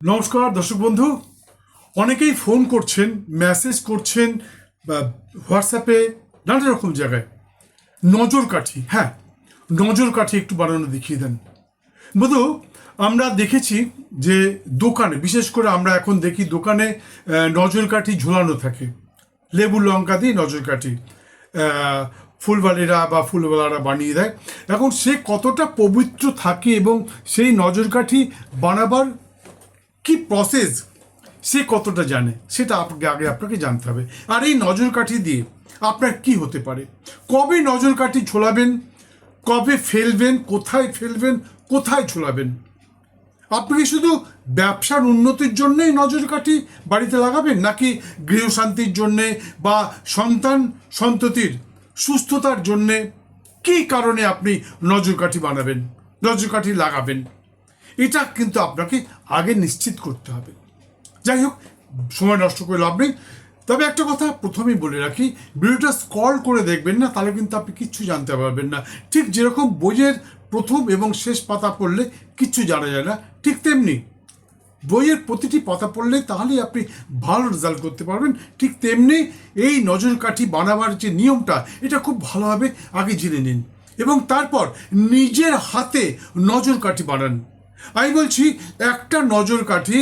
নমস্কার দর্শক বন্ধু, অনেকেই ফোন করছেন, মেসেজ করছেন বা হোয়াটসঅ্যাপে নানা রকম জায়গায় নজর কাঠি। হ্যাঁ, নজর কাঠি একটু বানানো দেখিয়ে দেন। বন্ধু, আমরা দেখেছি যে দোকানে, বিশেষ করে আমরা এখন দেখি দোকানে নজর কাঠি ঝুলানো থাকে, লেবু লঙ্কা দিয়ে নজর কাঠি ফুলবালিরা বা ফুলওয়ালারা বানিয়ে দেয়। এখন সে কতটা পবিত্র থাকে এবং সেই নজর কাঠি বানাবার কি প্রসেস সে কতটা জানে সেটা আপনাকে জানতে হবে। আর এই নজর কাঠি দিয়ে আপনার কি হতে পারে, কবে নজর কাঠি ঝোলাবেন, কবে ফেলবেন, কোথায় ঝোলাবেন। আপনি কি শুধু ব্যবসার উন্নতির জন্যই নজর কাঠি বাড়িতে লাগাবেন, নাকি গৃহশান্তির জন্যে বা সন্ততির সুস্থতার জন্যে, কি কারণে আপনি নজর কাঠি বানাবেন, নজর কাঠি লাগাবেন, এটা কিন্তু আপনাকে আগে নিশ্চিত করতে হবে। যাই হোক, সময় নষ্ট করে লাভ নেই। তবে একটা কথা প্রথমেই বলে রাখি, ভিডিওটা স্ক্রল করে দেখবেন না, তাহলে কিন্তু আপনি কিচ্ছু জানতে পারবেন না। ঠিক যেরকম বইয়ের প্রথম এবং শেষ পাতা পড়লে কিচ্ছু জানা যায় না, ঠিক তেমনি বইয়ের প্রতিটি পাতা পড়লে তাহলেই আপনি ভালো রেজাল্ট করতে পারবেন। ঠিক তেমনি এই নজর কাঠি বানাবার যে নিয়মটা, এটা খুব ভালোভাবে আগে জেনে নিন এবং তারপর নিজের হাতে নজর কাঠি বানান। আমি বলছি, একটা নজর কাঠি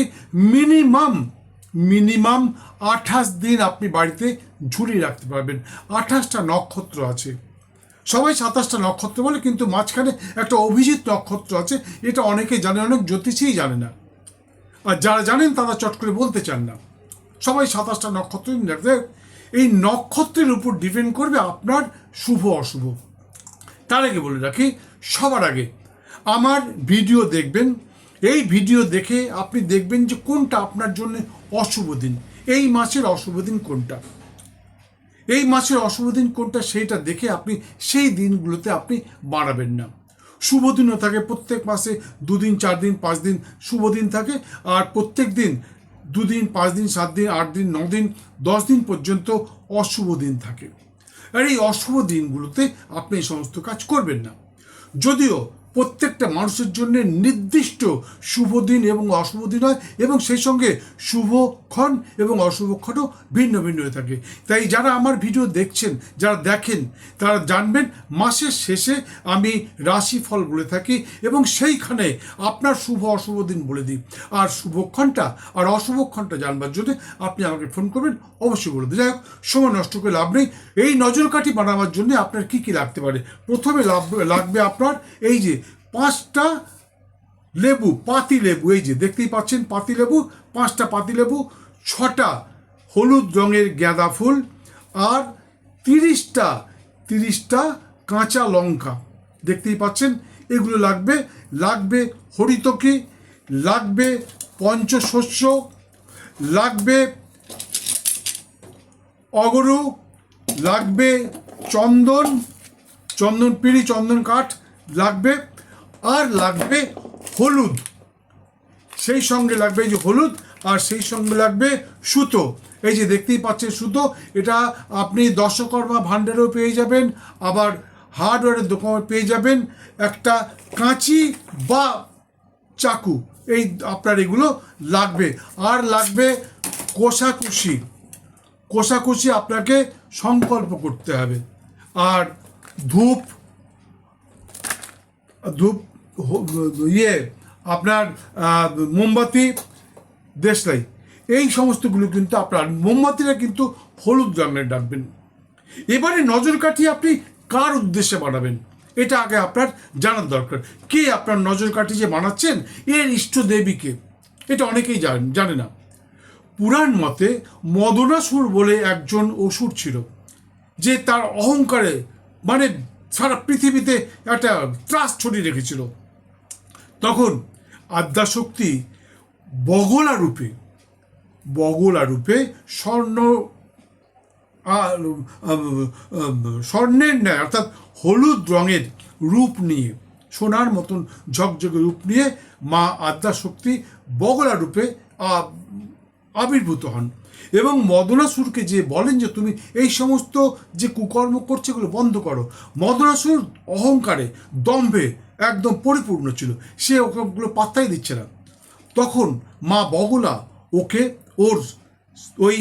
মিনিমাম 28 দিন আপনি বাড়িতে ঝুলিয়ে রাখতে পারবেন। 28টা নক্ষত্র আছে, সবাই 27টা নক্ষত্র বলে, কিন্তু মাঝখানে একটা অভিজিৎ নক্ষত্র আছে, এটা অনেকে জানে, অনেক জ্যোতিষীই জানে না। আর যারা জানেন তারা চট করে বলতে চান না। সবাই 27টা নক্ষত্র রাখতে, এই নক্ষত্রের উপর ডিপেন্ড করবে আপনার শুভ অশুভ। তার আগে বলে রাখি, সবার আগে আমার ভিডিও দেখবেন। এই ভিডিও দেখে আপনি দেখবেন যে কোনটা আপনার জন্য অশুভ দিন, এই মাসের অশুভ দিন কোনটা, এই মাসের অশুভ দিন কোনটা, সেইটা দেখে আপনি সেই দিনগুলোতে আপনি বাড়াবেন না। শুভ দিনও থাকে প্রত্যেক মাসে, 2 দিন 4 দিন 5 দিন শুভ দিন থাকে, আর প্রত্যেক দিন 2 দিন 5 দিন 7 দিন 8 দিন 9 দিন 10 দিন পর্যন্ত অশুভ দিন থাকে। আর এই অশুভ দিনগুলোতে আপনি এই সমস্ত কাজ করবেন না। যদিও প্রত্যেকটা মানুষের জন্য নির্দিষ্ট শুভ দিন এবং অশুভ দিন হয়, এবং সেই সঙ্গে শুভক্ষণ এবং অশুভক্ষণও ভিন্ন ভিন্ন হয়ে থাকে। তাই যারা আমার ভিডিও দেখছেন, যারা দেখেন, তারা জানবেন মাসের শেষে আমি রাশিফল বলে থাকি এবং সেইখানে আপনার শুভ অশুভ দিন বলে দিই। আর শুভক্ষণটা আর অশুভক্ষণটা জানবার জন্য আপনি আমাকে ফোন করবেন, অবশ্যই বলে দিই। যাই হোক, সময় নষ্ট করে লাভ নেই। এই নজর কাঠি বানাবার জন্য আপনার কি কি লাগতে পারে, প্রথমে লাগবে আপনার এই যে 5টা লেবু, পাতি লেবু, এই যে দেখতেই পাচ্ছেন পাতি লেবু, 5টা পাতি লেবু, 6টা হলুদ রঙের গাঁদা ফুল, আর 30টা কাঁচা লঙ্কা দেখতেই পাচ্ছেন। এগুলো লাগবে হরিতকি, লাগবে পঞ্চশস্য, লাগবে অগরু, লাগবে চন্দন পিড়ি, চন্দন কাঠ লাগবে, আর লাগবে হলুদ। সেই সঙ্গে লাগবে এই যে হলুদ, আর সেই সঙ্গে লাগবে সুতো। এই যে দেখতেই পাচ্ছেন সুতো, এটা আপনি দশকর্মা ভাণ্ডারেও পেয়ে যাবেন, আবার হার্ডওয়্যারের দোকানে পেয়ে যাবেন। একটা কাঁচি বা চাকু, এই আপনার এগুলো লাগবে। আর লাগবে কোষাকুষি আপনাকে সংকল্প করতে হবে। আর ধূপ আপনার মোমবাতি, দেশলাই, এই সমস্তগুলো কিন্তু আপনার, মোমবাতিটা কিন্তু হলুদ রঙের ডাকবেন। এবারে নজর কাঠি আপনি কার উদ্দেশ্যে বানাবেন, এটা আগে আপনার জানার দরকার। কে আপনার নজর কাঠি যে বানাচ্ছেন, এর ইষ্ট দেবীকে, এটা অনেকেই জানে না। পুরাণ মতে মদনাসুর বলে একজন অসুর ছিল, যে তার অহংকারে মানে সারা পৃথিবীতে একটা ত্রাস ছড়িয়ে রেখেছিল। তখন আদ্যাশক্তি বগলা রূপে স্বর্ণের ন্যায়, অর্থাৎ হলুদ রঙের রূপ নিয়ে, সোনার মতন ঝকঝকে রূপ নিয়ে মা আদ্যাশক্তি বগলা রূপে আবির্ভূত হন এবং মদনাসুরকে যে বলেন যে তুমি এই সমস্ত যে কুকর্ম করছে এগুলো বন্ধ করো। মদনাসুর অহংকারে, দম্ভে একদম পরিপূর্ণ ছিল, সে ওগুলো পাত্তাই দিচ্ছে না। তখন মা বগলা ওকে ওর ওই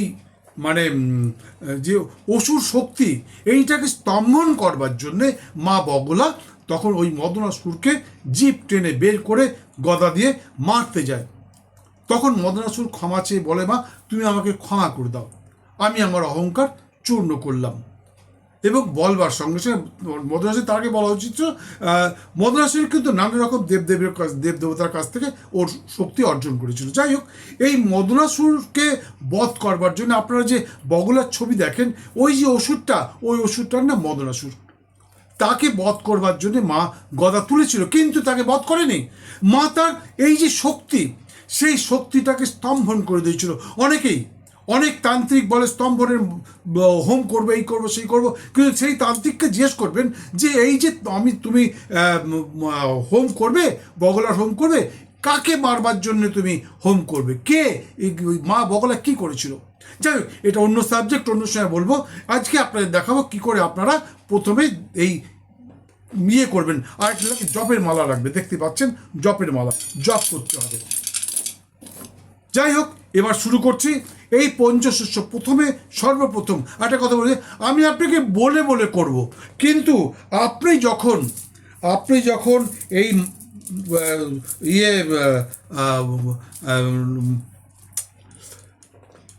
মানে যে অসুর শক্তি এইটাকে স্তম্ভন করবার জন্যে মা বগলা তখন ওই মদনাসুরকে জিভ টেনে বের করে গদা দিয়ে মারতে যায়। তখন মদনাসুর ক্ষমা চেয়ে বলে, মা তুমি আমাকে ক্ষমা করে দাও, আমি আমার অহংকার চূর্ণ করলাম। এবং বলবার সঙ্গে সঙ্গে মদনাসুর, তাকে বলা উচিত মদনাসুর কিন্তু নানা রকম দেবদেবতার কাছ থেকে ওর শক্তি অর্জন করেছিল। যাই হোক, এই মদনাসুরকে বধ করবার জন্য আপনারা যে বগলার ছবি দেখেন, ওই যে অসুরটা, ওই অসুরটার নাম মদনাসুর। তাকে বধ করবার জন্য মা গদা তুলেছিল, কিন্তু তাকে বধ করেনি। মা তার এই যে শক্তি, সেই শক্তিটাকে স্তম্ভন করে দিয়েছিল। অনেক তান্ত্রিক বলে স্তম্ভনের হোম করবে, এই করবো সেই করবো, কিন্তু সেই তান্ত্রিককে জিজ্ঞেস করবেন যে এই যে তুমি হোম করবে, বগলার হোম করবে, কাকে মারবার জন্য তুমি হোম করবে, কে মা বগলা কি করেছিল? যাই হোক, এটা অন্য সাবজেক্ট, অন্য সময় বলবো। আজকে আপনাদের দেখাবো কি করে আপনারা প্রথমে এই করবেন। আর একটা জপের মালা রাখবে, দেখতে পাচ্ছেন জপের মালা, জপ করতে হবে। যাই হোক, এবার শুরু করছি। এই পঞ্চশস্য প্রথমে সর্বপ্রথম একটা কথা বলি, আমি আপনাকে বলে বলে করব, কিন্তু আপনি যখন এই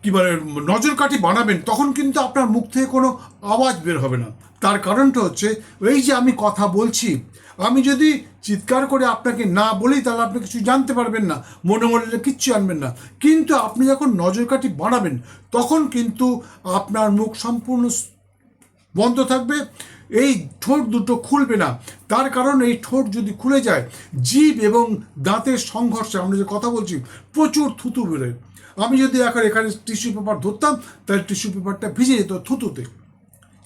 কি বলে নজরকাঠি বানাবেন, তখন কিন্তু আপনার মুখ থেকে কোনো আওয়াজ বের হবে না। তার কারণটা হচ্ছে এই যে আমি কথা বলছি, আমি যদি চিৎকার করে আপনাকে না বলি তাহলে আপনি কিছু জানতে পারবেন না, মনে মনে কিচ্ছু আনবেন না। কিন্তু আপনি যখন নজরকাঠি বানাবেন তখন কিন্তু আপনার মুখ সম্পূর্ণ বন্ধ থাকবে, এই ঠোঁট দুটো খুলবে না। তার কারণ এই ঠোঁট যদি খুলে যায়, জিভ এবং দাঁতের সংঘর্ষে আমরা যে কথা বলছি প্রচুর থুতু বেরোয়। আমি যদি এখানে টিস্যু পেপার ধরতাম তাহলে টিস্যু পেপারটা ভিজে যেত থুতুতে।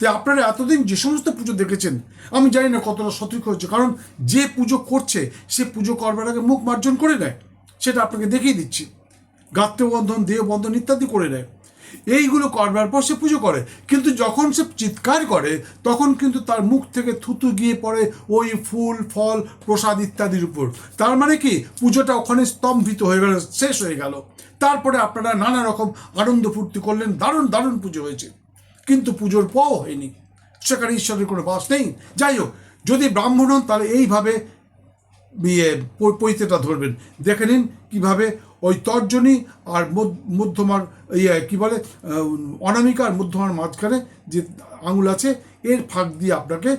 তাই আপনারা এতদিন যে সমস্ত পুজো দেখেছেন, আমি জানি না কতটা সঠিক হচ্ছে, কারণ যে পুজো করছে সে পুজো করবার আগে মুখ মার্জন করে নেয়, সেটা আপনাকে দেখিয়ে দিচ্ছি। গাত্রবন্ধন, দেহ বন্ধন ইত্যাদি করে নেয়। এইগুলো করবার পর সে পুজো করে, কিন্তু যখন সে চিৎকার করে তখন কিন্তু তার মুখ থেকে থুতু গিয়ে পড়ে ওই ফুল ফল প্রসাদ ইত্যাদির উপর। তার মানে কি, পুজোটা ওখানে স্তম্ভিত হয়ে গেল, শেষ হয়ে গেল। তারপরে আপনারা নানা রকম আনন্দ ফুর্তি করলেন, দারুণ দারুণ পুজো হয়েছে, কিন্তু পুজোর পাও হয়নি, সেখানে ঈশ্বরের কোনো বাস নেই। যাই হোক, যদি ব্রাহ্মণ হন তাহলে এইভাবে পৈতেটা ধরবেন। দেখে নিন কীভাবে ওই তর্জনী আর মধ্যমার কি বলে অনামিকা আর মধ্যমার মাঝখানে যে আঙুল আছে, এর ফাঁক দিয়ে আপনাকে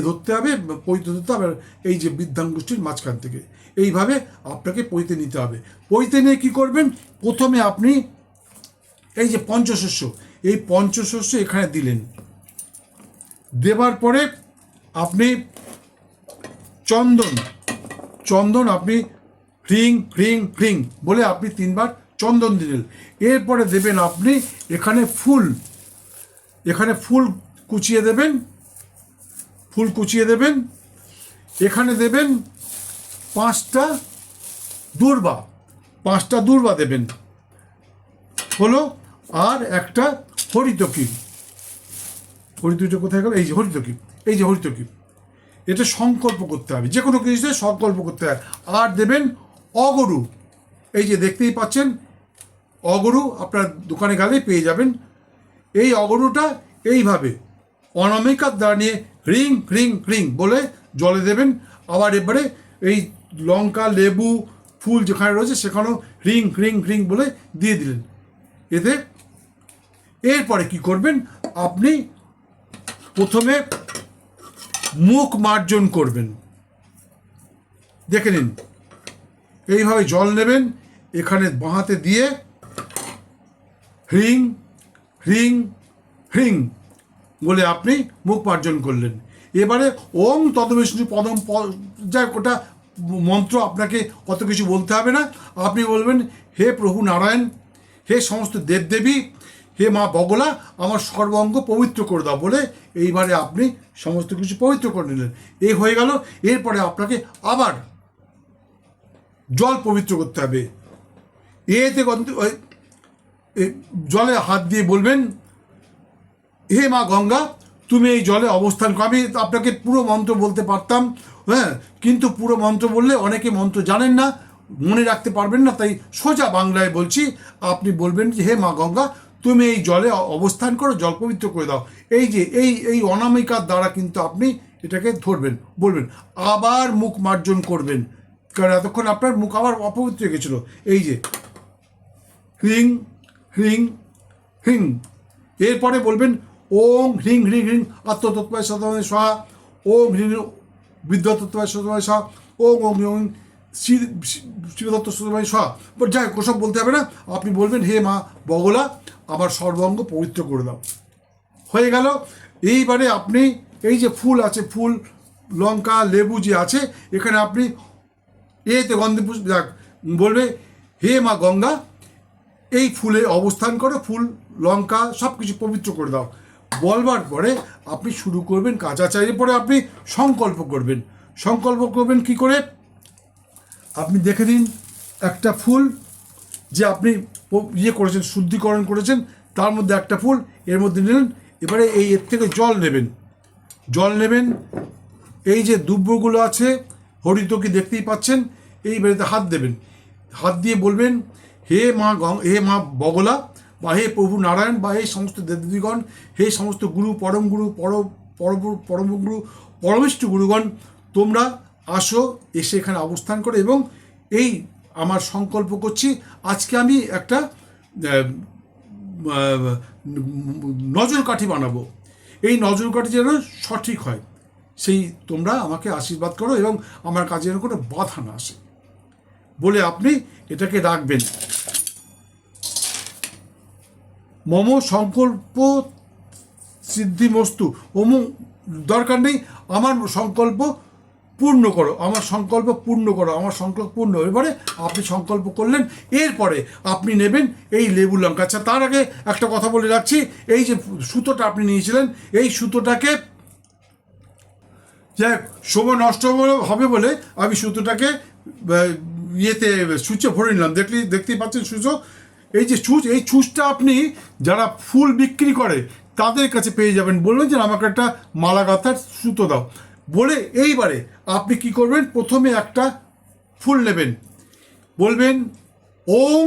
ধরতে হবে, পৈতে ধরতে হবে, এই যে বৃদ্ধাঙ্গুষ্ঠীর মাঝখান থেকে এইভাবে আপনাকে পৈতে নিতে হবে। পৈতে নিয়ে কী করবেন, প্রথমে আপনি এই যে পঞ্চশস্য, এই পঞ্চশস্য এখানে দিলেন। দেবার পরে আপনি চন্দন আপনি হ্রিং হ্রিং হ্রিং বলে আপনি 3 বার চন্দন দিলেন। এরপরে দেবেন আপনি এখানে ফুল কুচিয়ে দেবেন। এখানে দেবেন 5টা দূর্বা দেবেন হলো, আর একটা হরিতকি কোথায় গেল, এই যে হরিতকি, এটা সংকল্প করতে হবে, যে কোনো কিছুতে সংকল্প করতে হয়। আর দেবেন অগরু, এই যে দেখতেই পাচ্ছেন অগরু, আপনার দোকানে গেলেই পেয়ে যাবেন। এই অগরুটা এইভাবে অনামিকার দ্বারা নিয়ে হ্রিং হ্রিং হ্রিং বলে জলে দেবেন। আবার এবারে এই লঙ্কা, লেবু, ফুল যেখানে রয়েছে সেখানেও হ্রিং হ্রিং হ্রিং বলে দিয়ে দিলেন। এতে এরপরে কি করবেন, আপনি প্রথমে মুখ মার্জন করবেন। দেখে নিন, এইভাবে জল নেবেন, এখানে বাঁ হাতে দিয়ে হ্রিং হ্রিং হ্রিং বলে আপনি মুখ মার্জন করলেন। এবারে ওং তদবিষ্ণু পদম, যাই ওটা মন্ত্র, আপনাকে অত কিছু বলতে হবে না। আপনি বলবেন, হে প্রভু নারায়ণ, হে সমস্ত দেবদেবী, হে মা বগলা, আমার সর্বাঙ্গ পবিত্র করে দাও বলে এইবারে আপনি সমস্ত কিছু পবিত্র করে নিলেন। এই হয়ে গেল। এরপরে আপনাকে আবার জল পবিত্র করতে হবে। জলে হাত দিয়ে বলবেন, হে মা গঙ্গা, তুমি এই জলে অবস্থান করো। আমি আপনাকে পুরো মন্ত্র বলতে পারতাম, হ্যাঁ, কিন্তু পুরো মন্ত্র বললে অনেকে মন্ত্র জানেন না, মনে রাখতে পারবেন না, তাই সোজা বাংলায় বলছি। আপনি বলবেন যে হে মা গঙ্গা, তুমি এই জলে অবস্থান করো, জল পবিত্র করে দাও। এই যে এই অনামিকার দ্বারা কিন্তু আপনি এটাকে ধরবেন, বলবেন, আবার মুখ মার্জন করবেন, কারণ এতক্ষণ আপনার মুখ আবার অপবিত্র হয়ে গেছিলো। এই যে হ্রিং হ্রিং হ্রিং, এরপরে বলবেন ওং হ্রিং হ্রিং হ্রিং আত্মতত্ত্বায় শতমায় স্বাহা, ওং হ্রিং বিদ্যতত্ত্বায় শতমায় স্বাহা, ওং ওং ওং শিবদত্ত শতমায় স্বাহা। যাই হোক, ওসব বলতে হবে না, আপনি বলবেন হে মা বগলা, আমার সর্বাঙ্গ পবিত্র করে দাও। হয়ে গেল। এইবারে আপনি এই যে ফুল আছে, ফুল লঙ্কা লেবু যে আছে, এখানে আপনি এতে গন্ধে পুষ্প বলবে হে মা গঙ্গা, এই ফুলে অবস্থান করো, ফুল লঙ্কা সব কিছু পবিত্র করে দাও। বলবার পরে আপনি শুরু করবেন কাচাচার। এরপরে আপনি সংকল্প করবেন। সংকল্প করবেন কি করে? আপনি দেখে নিন একটা ফুল যে আপনি ইয়ে করেছেন, শুদ্ধিকরণ করেছেন, তার মধ্যে একটা ফুল এর মধ্যে নিলেন। এবারে এর থেকে জল নেবেন। জল নেবেন, এই যে দুব্বগুলো আছে হরিতকি দেখতেই পাচ্ছেন, এই বেড়েতে হাত দেবেন। হাত দিয়ে বলবেন হে মা বগলা, বা হে প্রভু নারায়ণ, বা এই সমস্ত দেবদেবীগণ, হে সমস্ত গুরু, পরম গুরু, পরম গুরু, পরমিষ্ঠ গুরুগণ, তোমরা আসো, এসে এখানে অবস্থান করো। এবং এই আমার সংকল্প করছি, আজকে আমি একটা নজরকাঠি বানাবো। এই নজরকাঠি যেন সঠিক হয়, সেই তোমরা আমাকে আশীর্বাদ করো এবং আমার কাজে যেন কোনো বাধা না আসে বলে আপনি এটাকে রাখবেন। মম সংকল্প সিদ্ধিমস্তু, দরকার নেই, আমার সংকল্প পূর্ণ করো, আমার সংকল্প পূর্ণ করো, আমার সংকল্প পূর্ণ। এবারে আপনি সংকল্প করলেন, এরপরে আপনি নেবেন এই লেবু লঙ্কা। আচ্ছা, তার আগে একটা কথা বলে রাখছি, এই যে সুতোটা আপনি নিয়েছিলেন, এই সুতোটাকে যাই সময় নষ্ট হবে বলে আমি সুতোটাকে ইয়েতে সুচে ভরে নিলাম। দেখতেই পাচ্ছেন সুচো, এই যে ছুঁচ, এই ছুঁচটা আপনি যারা ফুল বিক্রি করে তাদের কাছে পেয়ে যাবেন। বলবেন যে আমাকে একটা মালা গাঁথার সুতো দাও বলে। এইবারে আপনি কি করবেন, প্রথমে একটা ফুল নেবেন, বলবেন ওং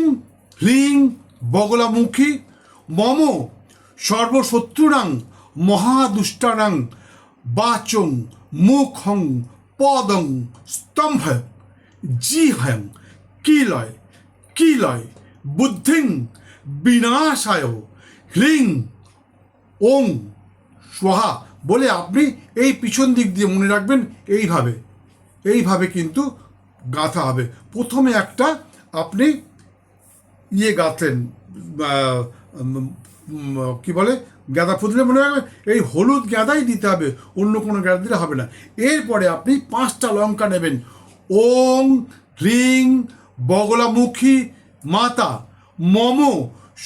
হ্রিং বগলামুখী মম সর্বশত্রুণাং মহাদুষ্টানাং বাচং মুখং পদং স্তম্ভ জিহং কিলয় কিলয় বুদ্ধিং বিনাশায় হ্রিং ওং স্বাহা বলে আপনি এই পিছন দিক দিয়ে মনে রাখবেন, এইভাবে কিন্তু গাঁথা হবে। প্রথমে একটা আপনি ইয়ে গাঁথলেন, কি বলে, গাঁদা ফুল দিলে মনে রাখবেন এই হলুদ গাঁদাই দিতে হবে, অন্য কোনো গাঁদা দিলে হবে না। এরপরে আপনি 5টা লঙ্কা নেবেন। ওং হ্রিং বগলামুখী মাতা মম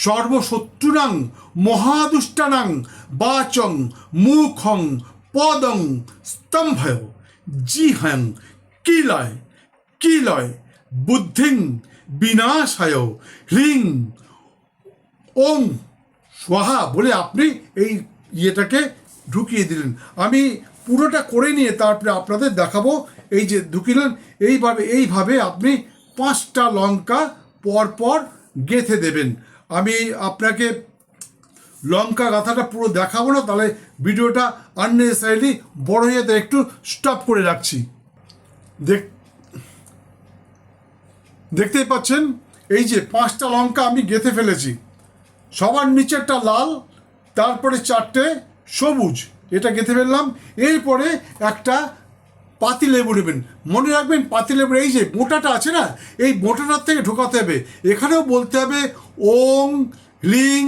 সর্বশত্রুনাং মহাদুষ্টানাং বাচং মুখং পদং স্তম্ভয় জিহং কিলয় কিলয় বুদ্ধিং বিনাশায় হ্রিং ওং স্বাহা বলে আপনি এই ইয়েটাকে ঢুকিয়ে দিলেন। আমি পুরোটা করে নিয়ে তারপরে আপনাদের দেখাবো। এই যে ঢুকিলেন, এইভাবে আপনি 5টা লঙ্কা পরপর গেঁথে দেবেন। আমি আপনাকে লঙ্কা গাঁথাটা পুরো দেখাবো না, তাহলে ভিডিওটা আননেসেসারিলি বড় হয়ে যেতে একটু স্টপ করে রাখছি। দেখতেই পাচ্ছেন এই যে 5টা লঙ্কা আমি গেঁথে ফেলেছি। সবার নিচেরটা লাল, তারপরে 4টে সবুজ, এটা গেঁথে ফেললাম। এরপরে একটা পাতিলেবু নেবেন। মনে রাখবেন পাতিলেবুর এই যে বোঁটাটা আছে না, এই বোঁটাটার থেকে ঢোকাতে হবে। এখানেও বলতে হবে ওং হ্রিং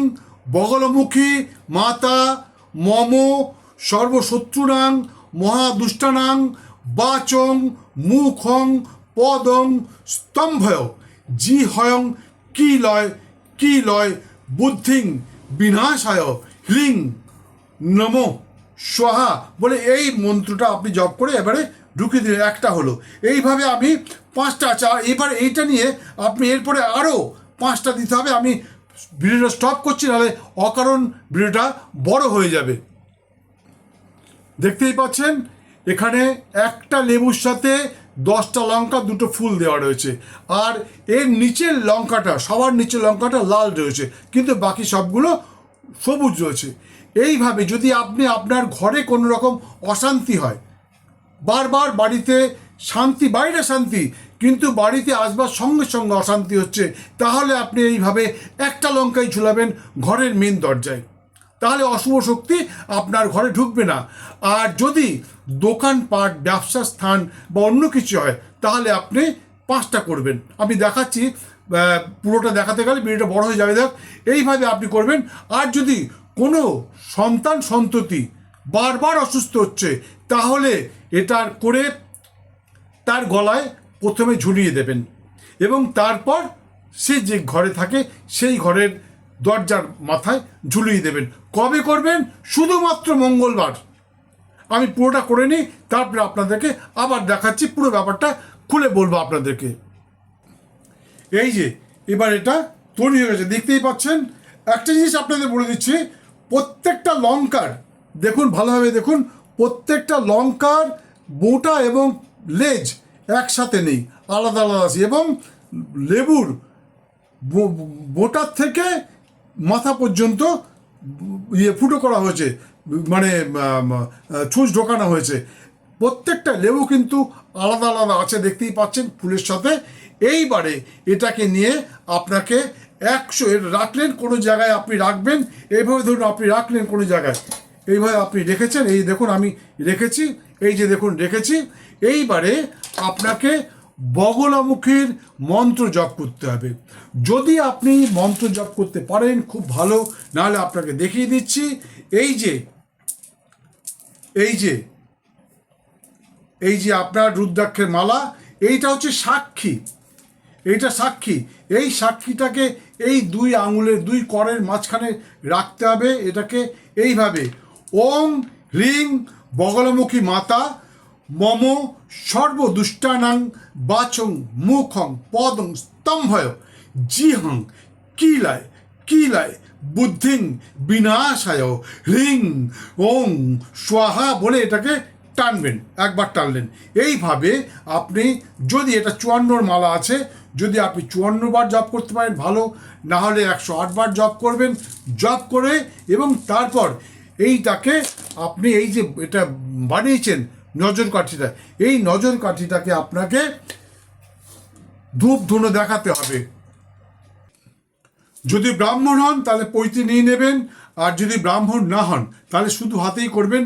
বগলমুখী মাতা মম সর্বশত্রুনাং মহাদুষ্টানাং বাচং মুখং পদং স্তম্ভয় জিহয়ং কিলয় কিলয় বুদ্ধিং বিনাশায় হ্রিং নমো স্বাহা বলে এই মন্ত্রটা আপনি জপ করে এবারে ঢুকিয়ে দিলেন। একটা হলো, এইভাবে আমি 5টা। আচ্ছা, এবার এইটা নিয়ে আপনি এরপরে আরও 5টা দিতে হবে। আমি ভিডিওটা স্টপ করছি, নাহলে অকারণ ভিডিওটা বড় হয়ে যাবে। দেখতেই পাচ্ছেন এখানে একটা লেবুর সাথে 10টা লঙ্কা, 2টো ফুল দেওয়া রয়েছে। আর এর নিচের লঙ্কাটা, সবার নিচের লঙ্কাটা লাল রয়েছে, কিন্তু বাকি সবগুলো সবুজ রয়েছে। এইভাবে যদি আপনি আপনার ঘরে কোনো রকম অশান্তি হয়, বারবার বাড়িতে শান্তি, বাইরে শান্তি, কিন্তু বাড়িতে আসবার সঙ্গে সঙ্গে অশান্তি হচ্ছে, তাহলে আপনি এইভাবে একটা লঙ্কাই ঝুলাবেন ঘরের মেন দরজায়, তাহলে অশুভ শক্তি আপনার ঘরে ঢুকবে না। আর যদি দোকানপাট, ব্যবসা স্থান বা অন্য কিছু হয়, তাহলে আপনি 5টা করবেন। আমি দেখাচ্ছি, পুরোটা দেখাতে গেলে ভিডিওটা বড় হয়ে যাবে। দেখ, এইভাবে আপনি করবেন। আর যদি কোনো সন্তান সন্ততি বারবার অসুস্থ হচ্ছে, তাহলে এটা করে তার গলায় প্রথমে ঝুলিয়ে দেবেন, এবং তারপর সে যে ঘরে থাকে সেই ঘরের দরজার মাথায় ঝুলিয়ে দেবেন। কবে করবেন? শুধুমাত্র মঙ্গলবার। আমি পুরোটা করে নিই, তারপরে আপনাদেরকে আবার দেখাচ্ছি, পুরো ব্যাপারটা খুলে বলবো আপনাদেরকে। এই যে এবার এটা তৈরি হয়ে গেছে, দেখতেই পাচ্ছেন। একটা জিনিস আপনাদের বলে দিচ্ছি, প্রত্যেকটা লঙ্কার, দেখুন ভালোভাবে দেখুন, প্রত্যেকটা লঙ্কার বোঁটা এবং লেজ একসাথে নেই, আলাদা আলাদা আছে। এবং লেবুর বোঁটার থেকে মাথা পর্যন্ত ফুটো করা হয়েছে, মানে ছুঁচ ঢোকানো হয়েছে। প্রত্যেকটা লেবু কিন্তু আলাদা আলাদা আছে, দেখতেই পাচ্ছেন ফুলের সাথে। এইবারে এটাকে নিয়ে আপনাকে 100 রাখলেন কোনো জায়গায়, আপনি রাখবেন এইভাবে, ধরুন আপনি রাখলেন কোনো জায়গায়, এইভাবে আপনি রেখেছেন, এই দেখুন আমি রেখেছি, এই যে দেখুন রেখেছি। এইবারে আপনাকে বগলামুখীর মন্ত্র জপ করতে হবে। যদি আপনি মন্ত্র জপ করতে পারেন খুব ভালো, নাহলে আপনাকে দেখিয়ে দিচ্ছি। এই যে এই যে এই যে আপনার রুদ্রাক্ষের মালা, এইটা হচ্ছে সাক্ষী, এইটা সাক্ষী। এই সাক্ষীটাকে এই 2 আঙুলের 2 করের মাঝখানে রাখতে হবে। এটাকে এইভাবে, ওং হ্রিং বগলমুখী মাতা মম সর্বদুষ্টানাং বাচং মুখং পদং স্তম্ভয় জিহং কিলায় কিলায় বুদ্ধিং বিনাশায় হ্রিং ওং স্বাহা বলে এটাকে টানবেন, একবার টানলেন। এইভাবে আপনি, যদি এটা 54 মালা আছে, যদি আপনি 54 বার জপ করতে পারেন ভালো, না হলে 108 বার জপ করবেন। জপ করে এবং তারপর এইটাকে আপনি, এই যে এটা বানিয়েছেন নজর কাঠিটা, এই নজর কাঠিটাকে আপনাকে ধূপ ধুনো দেখাতে হবে। যদি ব্রাহ্মণ হন তাহলে পৈতে নিয়ে নেবেন, আর যদি ব্রাহ্মণ না হন তাহলে শুধু হাতেই করবেন।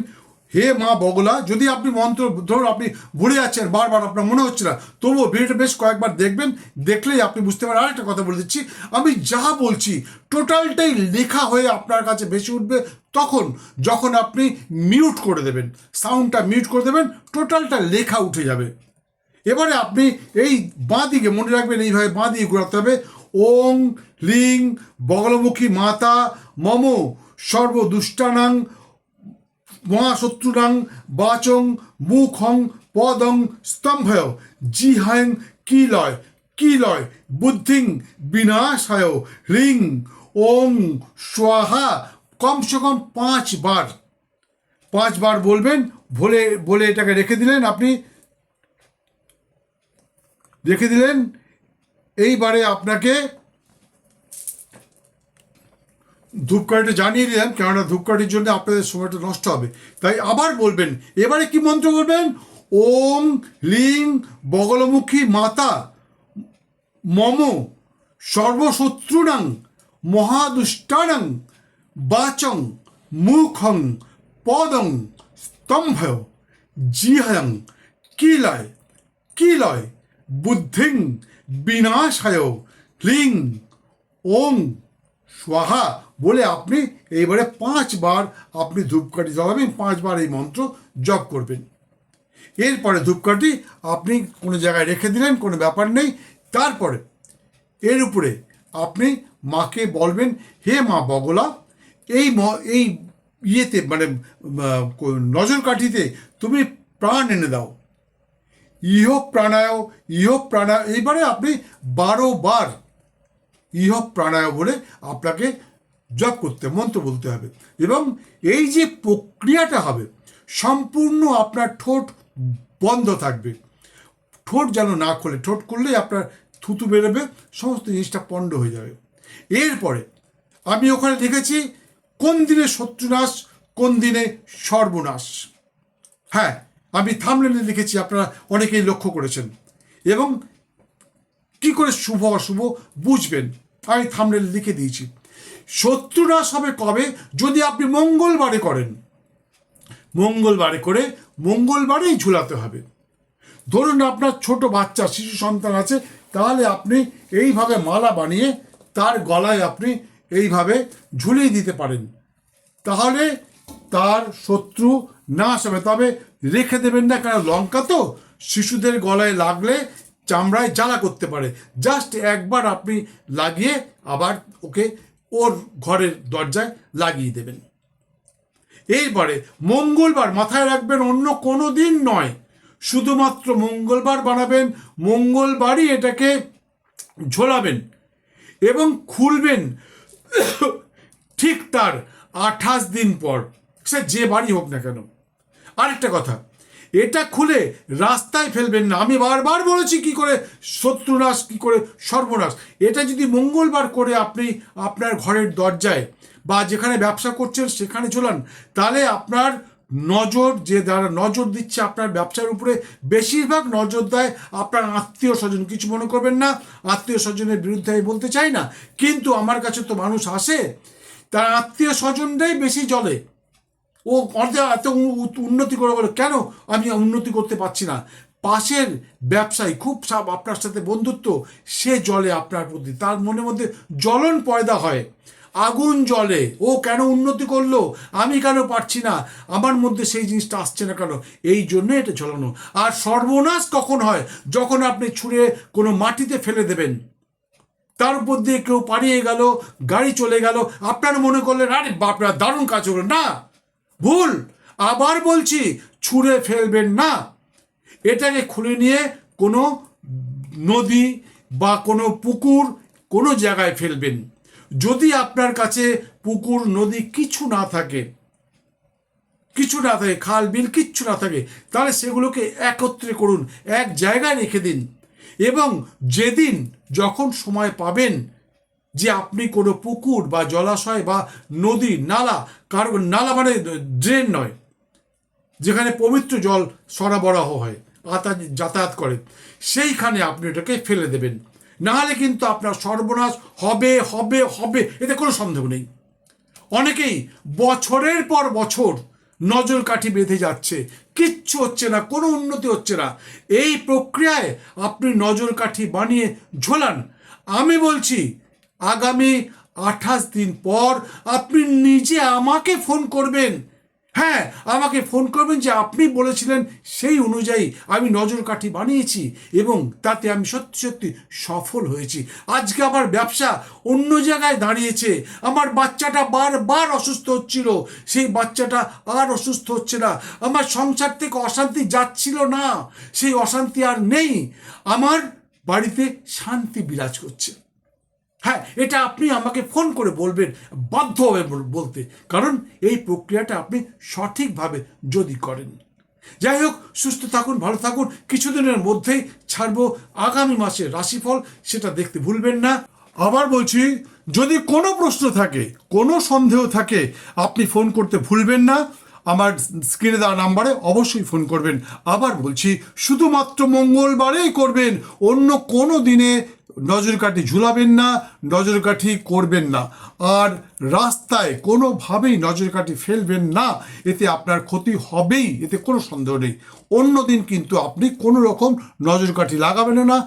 হে মা বগলা, যদি আপনি মন্ত্র, ধরুন আপনি ভুলে যাচ্ছেন, বারবার আপনার মনে হচ্ছে না, তবুও ভিডিওটা বেশ কয়েকবার দেখবেন, দেখলেই আপনি বুঝতে পারেন। আরেকটা কথা বলে দিচ্ছি, আমি যা বলছি টোটালটাই লেখা হয়ে আপনার কাছে বেশি উঠবে তখন, যখন আপনি মিউট করে দেবেন, সাউন্ডটা মিউট করে দেবেন, টোটালটা লেখা উঠে যাবে। এবারে আপনি এই বাঁ দিকে মনে রাখবেন, এইভাবে বাঁ দিকে ঘোরাতে হবে। ওং লিং বগলমুখী মাতা মম সর্বদুষ্টানাং মহাশত্রুনাং বাচং মুখং পদং স্তম্ভয় জিহাং কিলয় কিলয় বুদ্ধিং বিনাশায় হ্রিং ওং স্বাহা। কমসে কম 5 বার, 5 বার বলবেন। বলে এটাকে রেখে দিলেন, আপনি রেখে দিলেন। এইবারে আপনাকে ধূপকাঠিটা জানিয়ে দিলাম, কেননা ধূপকাঠির জন্য আপনাদের সময়টা নষ্ট হবে, তাই আবার বলবেন। এবারে কি মন্ত্র করবেন? ওং লিং বগলমুখী মাতা মম সর্বশত্রুনাং মহাদুষ্টানাং বাচং মুখং পদং স্তম্ভয় জিহং কিলয় কিলয় বুদ্ধিং বিনাশায় হ্রিং ওং স্বাহা বলে আপনি এইবারে 5 বার আপনি ধূপকাঠি জ্বালাবেন, 5 বার এই মন্ত্র জপ করবেন। এরপরে ধূপকাঠি আপনি কোনো জায়গায় রেখে দিলেন, কোনো ব্যাপার নেই। তারপরে এর উপরে আপনি মাকে বলবেন, হে মা বগলা, এই ইয়েতে মানে নজর কাঠিতে তুমি প্রাণ এনে দাও, ইহ প্রাণায় ইহ প্রাণায়। এইবারে আপনি 12 বার ইহ প্রাণায় বলে আপনাকে জপ করতে, মন্ত্র বলতে হবে। এবং এই যে প্রক্রিয়াটা হবে, সম্পূর্ণ আপনার ঠোঁট বন্ধ থাকবে, ঠোঁট যেন না খোলে, ঠোঁট খুললেই আপনার থুতু বেরোবে, সমস্ত জিনিসটা পণ্ড হয়ে যাবে। এরপরে আমি ওখানে লিখেছি কোন দিনে শত্রুনাশ, কোন দিনে সর্বনাশ। হ্যাঁ, আমি থাম্বনেলে লিখেছি, আপনারা অনেকেই লক্ষ্য করেছেন। এবং কি করে শুভ অশুভ বুঝবেন আমি থাম্বনেলে লিখে দিয়েছি। শত্রুনাশ হবে কবে? যদি আপনি মঙ্গলবারে করেন, মঙ্গলবারে করে মঙ্গলবারেই ঝুলাতে হবে। ধরুন আপনার ছোট বাচ্চা, শিশু সন্তান আছে, তাহলে আপনি এইভাবে মালা বানিয়ে তার গলায় আপনি এইভাবে ঝুলিয়ে দিতে পারেন, তাহলে তার শত্রু নাশ হবে। তবে রেখে দেবেন না, কারণ লঙ্কা তো শিশুদের গলায় লাগলে চামড়ায় জ্বালা করতে পারে। জাস্ট একবার আপনি লাগিয়ে আবার ওকে ওর ঘরের দরজায় লাগিয়ে দেবেন। এইবারে মঙ্গলবার মাথায় রাখবেন, অন্য কোনো দিন নয়, শুধুমাত্র মঙ্গলবার বানাবেন, মঙ্গলবারই এটাকে ঝোলাবেন এবং খুলবেন ঠিক তার 28 দিন পর, সে যে বাড়ি হোক না কেন। আরেকটা কথা, এটা খুলে রাস্তায় ফেলবেন না। আমি বারবার বলেছি কি করে শত্রুনাশ, কি করে সর্বনাশ। এটা যদি মঙ্গলবার করে আপনি আপনার ঘরের দরজায় বা যেখানে ব্যবসা করছেন সেখানে ঝোলান, তাহলে আপনার নজর, যে দ্বারা নজর দিচ্ছে আপনার ব্যবসার উপরে, বেশিরভাগ নজর দেয় আপনার আত্মীয় স্বজন। কিছু মনে করবেন না, আত্মীয় স্বজনের বিরুদ্ধে আমি বলতে চাই না, কিন্তু আমার কাছে তো মানুষ আসে, তার আত্মীয় স্বজনরাই বেশি জ্বলে। ও এত উন্নতি করে বলে, কেন আমি উন্নতি করতে পারছি না? পাশের ব্যবসায়ী খুব আপনার সাথে বন্ধুত্ব, সে জ্বলে আপনার প্রতি, তার মনের মধ্যে জ্বলন পয়দা হয়, আগুন জ্বলে। ও কেন উন্নতি করলো, আমি কেন পারছি না, আমার মধ্যে সেই জিনিসটা আসছে না কেন, এই জন্য এটা জ্বলানো। আর সর্বনাশ কখন হয়? যখন আপনি ছুঁড়ে কোনো মাটিতে ফেলে দেবেন, তার উপর দিয়ে কেউ পালিয়ে গেল, গাড়ি চলে গেল, আপনার মনে করলেন আরে বাপরা দারুণ কাজ হলো, না, ভুল। আবার বলছি, ছুঁড়ে ফেলবেন না, এটাকে খুলে নিয়ে কোনো নদী বা কোনো পুকুর, কোনো জায়গায় ফেলবেন। যদি আপনার কাছে পুকুর, নদী কিছু না থাকে, খাল বিল কিচ্ছু না থাকে, তাহলে সেগুলোকে একত্রে করুন, এক জায়গায় রেখে দিন। এবং যেদিন যখন সময় পাবেন যে আপনি কোনো পুকুর বা জলাশয় বা নদী, নালা, কারণ নালা মানে ড্রেন নয়, যেখানে পবিত্র জল সরবরাহ হয়, যাতায়াত করে, সেইখানে আপনি এটাকে ফেলে দেবেন। নাহলে কিন্তু আপনার সর্বনাশ হবে হবে হবে, এতে কোনো সন্দেহ নেই। অনেকেই বছরের পর বছর নজর কাঠি বেঁধে যাচ্ছে, কিচ্ছু হচ্ছে না, কোনো উন্নতি হচ্ছে না। এই প্রক্রিয়ায় আপনি নজর কাঠি বানিয়ে ঝোলান। আমি বলছি আগামী 28 দিন পর আপনি নিজে আমাকে ফোন করবেন। হ্যাঁ, আমাকে ফোন করবেন যে আপনি বলেছিলেন সেই অনুযায়ী আমি নজর কাঠি বানিয়েছি এবং তাতে আমি সত্যি সত্যি সফল হয়েছি। আজকে আমার ব্যবসা অন্য জায়গায় দাঁড়িয়েছে, আমার বাচ্চাটা বারবার অসুস্থ হচ্ছিল, সেই বাচ্চাটা আর অসুস্থ হচ্ছে না, আমার সংসার থেকে অশান্তি যাচ্ছিল না, সেই অশান্তি আর নেই, আমার বাড়িতে শান্তি বিরাজ করছে। হ্যাঁ, এটা আপনি আমাকে ফোন করে বলবেন, বাধ্য হবে বলতে, কারণ এই প্রক্রিয়াটা আপনি সঠিকভাবে যদি করেন। যাই হোক, সুস্থ থাকুন, ভালো থাকুন। কিছুদিনের মধ্যেই ছাড়বো আগামী মাসের রাশিফল, সেটা দেখতে ভুলবেন না। আবার বলছি, যদি কোনো প্রশ্ন থাকে, কোনো সন্দেহ থাকে, আপনি ফোন করতে ভুলবেন না। আমার স্ক্রিনে দেওয়া নাম্বারে অবশ্যই ফোন করবেন। আবার বলছি, শুধুমাত্র মঙ্গলবারেই করবেন, অন্য কোনো দিনে নজরকাঠি ঝুলাবেন না, নজরকাঠি করবেন না। আর রাস্তায় কোনোভাবেই নজরকাঠি ফেলবেন না, এতে আপনার ক্ষতি হবেই, এতে কোনো সন্দেহ নেই। অন্য দিন কিন্তু আপনি কোনো রকম নজরকাঠি লাগাবেন না,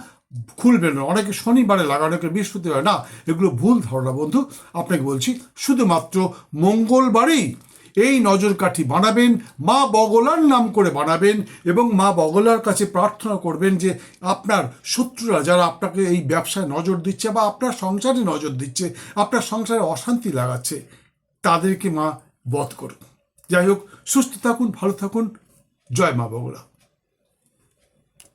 খুলবেন না। অনেকে শনিবারে লাগানো, অনেকে বৃহস্পতিবার, না, এগুলো ভুল ধারণা বন্ধু। আপনাকে বলছি শুধুমাত্র মঙ্গলবারেই এই নজরকাঠি বানাবেন, মা বগলার নাম করে বানাবেন এবং মা বগলার কাছে প্রার্থনা করবেন যে আপনার শত্রুরা যারা আপনাকে এই ব্যবসায় নজর দিচ্ছে বা আপনার সংসারে নজর দিচ্ছে, আপনার সংসারে অশান্তি লাগাচ্ছে, তাদেরকে মা বধ করুন। যাই হোক, সুস্থ থাকুন, ভালো থাকুন। জয় মা বগলা।